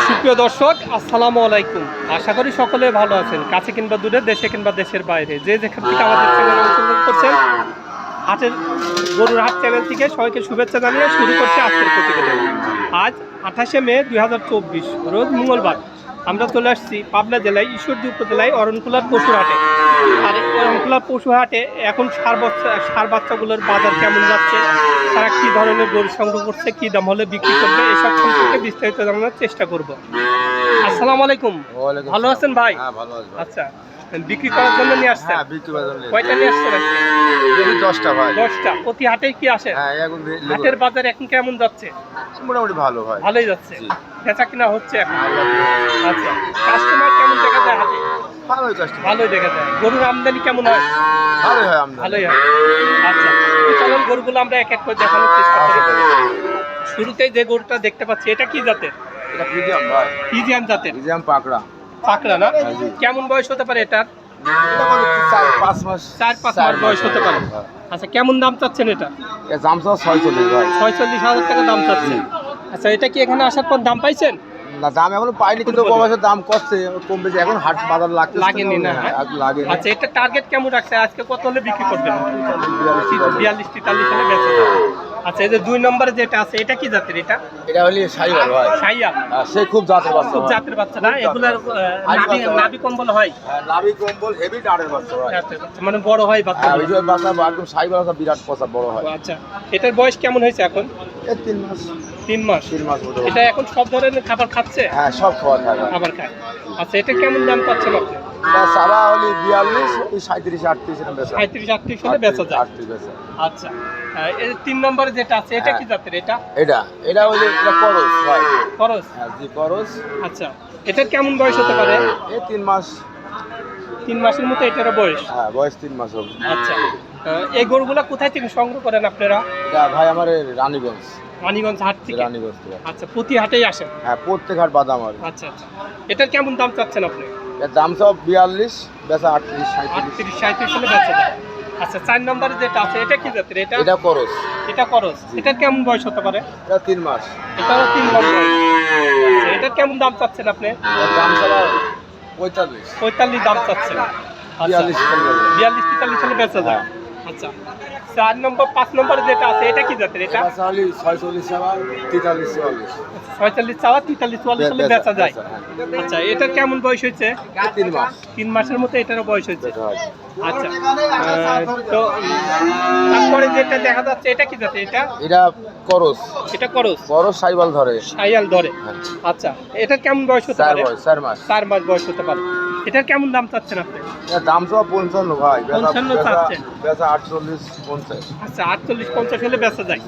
সুপ্রিয় দর্শক, আসসালামু আলাইকুম। আশা করি সকলে ভালো আছেন, কাছে কিংবা দূরে, দেশে কিংবা দেশের বাইরে, যে যেখান থেকে আমাদের চ্যানেল অনুসরণ করছেন। হাটের গরুর হাট চ্যানেল থেকে সবাইকে শুভেচ্ছা জানিয়ে শুরু করছে আজকের প্রতিবেদন। আজ 28শে মে 2024, রোজ মঙ্গলবার। আমরা চলে আসছি পাবনা জেলায় ঈশ্বরদী উপজেলায় অরণকুলার পশুর হাটে। আর অরণকুলার পশু হাটে এখন ষাঁড় বাচ্চাগুলোর বাজার কেমন যাচ্ছে, তারা কী ধরনের গরু সংগ্রহ করছে, কী দাম হলে বিক্রি করবে, এসব সম্পর্কে বিস্তারিত জানানোর চেষ্টা করব। আসসালামু আলাইকুম। ভালো আছেন ভাই? আচ্ছা, বিক্রি করার জন্য নিয়ে আসছেন? কয়টা নিয়ে আসছেন আজকে? 10টা ভাই। 10টা। প্রতি হাটেই কি আসে? হাটের বাজার এখন কেমন যাচ্ছে? মোটামুটি ভালো ভাই, ভালোই যাচ্ছে। বেচা কিনা হচ্ছে এখন? আচ্ছা, কাস্টমার কেমন দেখা যায় হাটে? ভালোই দেখা যায়। গরুর আমদানি কেমন হয়? ভালোই হয়। আচ্ছা, চলুন গরুগুলো আমরা এক এক করে দেখানোর চেষ্টা করি। শুরুতেই যে গরুটা দেখতে পাচ্ছি, এটা কি জাতের? এটা ফ্রিজিয়াম ভাই। ফ্রিজিয়াম জাতের? ফ্রিজিয়াম পাকড়া। পাকড়া না? কেমন বয়স হতে পারে এটার? 4-5 মাস। 4-5 মাস বয়স হতে পারে। আচ্ছা, কেমন দাম চাচ্ছেন এটা? এর দাম 46 ভাই। 46,000 টাকা দাম চাচ্ছেন। আচ্ছা, এটা কি এখানে আসার পর দাম পাইছেন? না, দাম এখনো পাইনি, কিন্তু কমাসের দাম করছে, কম বেশি এখন হাট বাজার লাগেনি না? লাগেনি। আচ্ছা, এটা টার্গেট কেমন রাখছে? আজকে কত হলে বিক্রি করবেন? 42-43 হলে বেচা যাবে। আচ্ছা, এই যে 2 নম্বরে যেটা আছে, এটা কি জাতের? এটা হলি শাহিওয়াল ভাই। শাহিওয়াল? সে খুব জাতের বাচ্চা। খুব জাতের বাচ্চা না? এগুলার নাভি কম্বল হয়? নাভি কম্বল হেভি ডাড়ের বাচ্চা ভাই। মানে বড় হয় বাচ্চা? ওই যে বাচ্চা একদম শাহিওয়াল বাচ্চা, বিরাট পচা বড় হয়। আচ্ছা, এটার বয়স কেমন হয়েছে এখন? 3 মাস। 3 মাস। এটা এখন সব ধরনের খাবার খাচ্ছে? হ্যাঁ, সব খাবার খায়। আচ্ছা, এটা কেমন দাম পাচ্ছেন আপনি? সারা হলি 42, 37-38 এরকম বেচা। 37-38 হলে বেচা যায়। আচ্ছা, এই 3 নম্বরে যেটা আছে, এটা কি জাতের? এটা হইলো এটা করস ভাই। করস? হ্যাঁ জি, করস। আচ্ছা, এটার কেমন বয়স হতে পারে? এই 3 মাস। 3 মাসের মতো এটারও বয়স? হ্যাঁ, বয়স 3 মাস হবে। আচ্ছা, এই গরুগুলা কোথায় থেকে সংগ্রহ করেন আপনারা? এটা ভাই আমার রানীগঞ্জ হাট থেকে? রানীগঞ্জ থেকে। আচ্ছা, প্রতি হাটেই আসেন? হ্যাঁ, প্রত্যেক হাট বাদাম আর। আচ্ছা আচ্ছা, এটার কেমন দাম চাচ্ছেন আপনি? এর দাম সব 42, বেচা 38-37। 38-37 হলে বেচা যায়। আচ্ছা, 4 নম্বরে যেটা আছে, এটা কি জাতের? এটা করস। এটা করস। এটার কেমন বয়স হতে পারে? এটা 3 মাস। এটাও 3 মাস বয়স। আচ্ছা, এটার কেমন দাম চাচ্ছেন আপনি? এর দাম সব 45। 45 দাম চাচ্ছেন? 42-43 হলে বেচা যায়। আচ্ছা, 4 নম্বর 5 নম্বরে যেটা আছে, এটা কি জাতের? এটা 46 চাওয়া, 43-44। 46 চাওয়া, 43-44 হলে বেচা যায়। আচ্ছা, এটার কেমন বয়স হয়েছে? 3 মাস। 3 মাসের মতো এটারও বয়স হয়েছে। আচ্ছা, তো তারপরে যেটা দেখা যাচ্ছে, এটা কি জাতের? এটা করস। এটা করস? করস শাহিওয়াল ধরে। শাহিওয়াল ধরে। আচ্ছা, এটার কেমন বয়স হতে পারে? 4 মাস। 4 মাস বয়স হতে পারে। এটার কেমন দাম চাচ্ছেন আপনি? এর দাম সব 55 ভাই। 55 চাচ্ছেন? বেচা 48-50। আচ্ছা, 48-50 হলে বেচা যায়।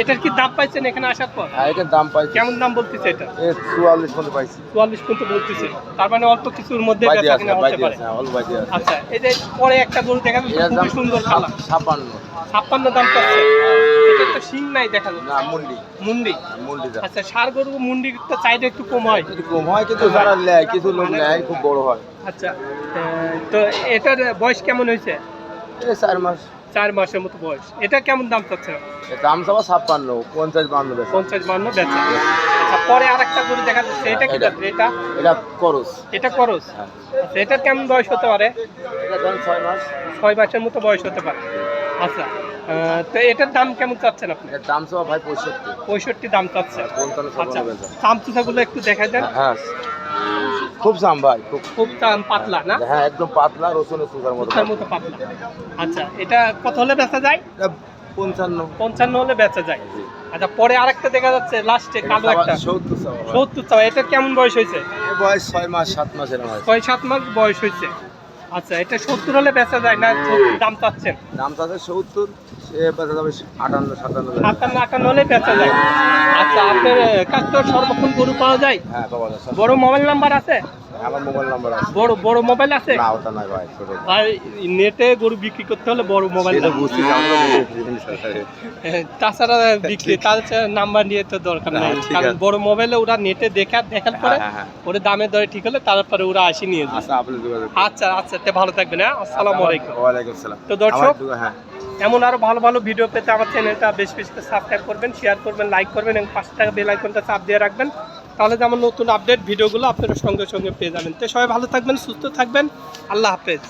এটার কি দাম পাইছেন এখানে আসার পর? হ্যাঁ, এটার দাম পাইছি। কেমন দাম বলতেছে এটা? 44 পর্যন্ত পাইছি। 44 পর্যন্ত বলতেছে। তার মানে অল্প কিছুর মধ্যে বেচা কিনা হতে পারে। আচ্ছা, এই যে পরে একটা গরু দেখা যাচ্ছে, খুব সুন্দর কালার। 56 দাম চাচ্ছে। এটা তো শিং নাই দেখা যাচ্ছে। না, মুন্ডি। আচ্ছা, ষাঁড় গরু মুন্ডির তো চাইতে একটু কম হয়? কিন্তু যারা নেয়, কিছু লোক নেয়, খুব বড় হয়। আচ্ছা, তো এটার বয়স কেমন হয়েছে? 4 মাস। 4 মাসের মতো বয়স। এটা কেমন দাম চাচ্ছে? দাম সব 56, 50-52 বেচা। 50-52 বেচা। আচ্ছা, পরে আরেকটা গরু দেখা যাচ্ছে, এটা কি জাতের? এটা করস। এটা করস? আচ্ছা, এটার কেমন বয়স হতে পারে? এটা ধরেন 6 মাস। 6 মাসের মতো বয়স হতে পারে। আচ্ছা, তো এটার দাম কেমন চাচ্ছেন আপনি? এর দাম সব ভাই 65। 65 দাম চাচ্ছে। 55 আচ্ছা, চামচুটাগুলো একটু দেখা দেন। হ্যাঁ, খুব চাম ভাই, খুব পাতলা না? হ্যাঁ, একদম পাতলা, রসুনের সুগার মতো পাতলা। আচ্ছা, এটা কত হলে বেচা যায়? 55 হলে বেচা যায়। আচ্ছা, পরে আরেকটা দেখা যাচ্ছে লাস্টে কালো একটা 70 চাওয়া। এটার কেমন বয়স হয়েছে? বয়স 6 মাস 7 মাস এরকম হয়। 6-7 মাস বয়স হয়েছে। আচ্ছা, এটা 70 হলে বেচা যায় না? দাম চাচ্ছেন? দাম চাচ্ছে 70, সে বেচা যাবে 58 হলে বেচা যায়। আচ্ছা, আপনার কাছ থেকে সর্বক্ষণ গরু পাওয়া যায়? হ্যাঁ, পাওয়া যায়। বড় মোবাইল নাম্বার আছে? আমার মোবাইল নাম্বার আছে। বড় মোবাইল আছে? না, ওটা নাই ভাই, ছোট। আর নেটে গরু বিক্রি করতে হলে বড় মোবাইল এটা বুঝছি, আমরা তাছাড়া বিক্রি তাছাড়া নাম্বার নিয়ে তো দরকার নাই, কারণ বড় মোবাইলে ওরা নেটে দেখার পরে ওর দামের দরে ঠিক হলে তারপরে ওরা আসি নিয়ে যায়। আচ্ছা, ভালো থাকবেন। হ্যাঁ, আসসালামু আলাইকুম। ওয়া আলাইকুম আসসালাম। তো দর্শক, এমন আরও ভালো ভালো ভিডিও পেতে আমার চ্যানেলটা বেশি বেশি করে সাবস্ক্রাইব করবেন, শেয়ার করবেন, লাইক করবেন এবং 5 টাকা বেল আইকনটা চাপ দিয়ে রাখবেন। তাহলে যেমন নতুন আপডেট ভিডিওগুলো আপনারা সঙ্গে সঙ্গে পেয়ে যাবেন। তো সবাই ভালো থাকবেন, সুস্থ থাকবেন। আল্লাহ হাফেজ।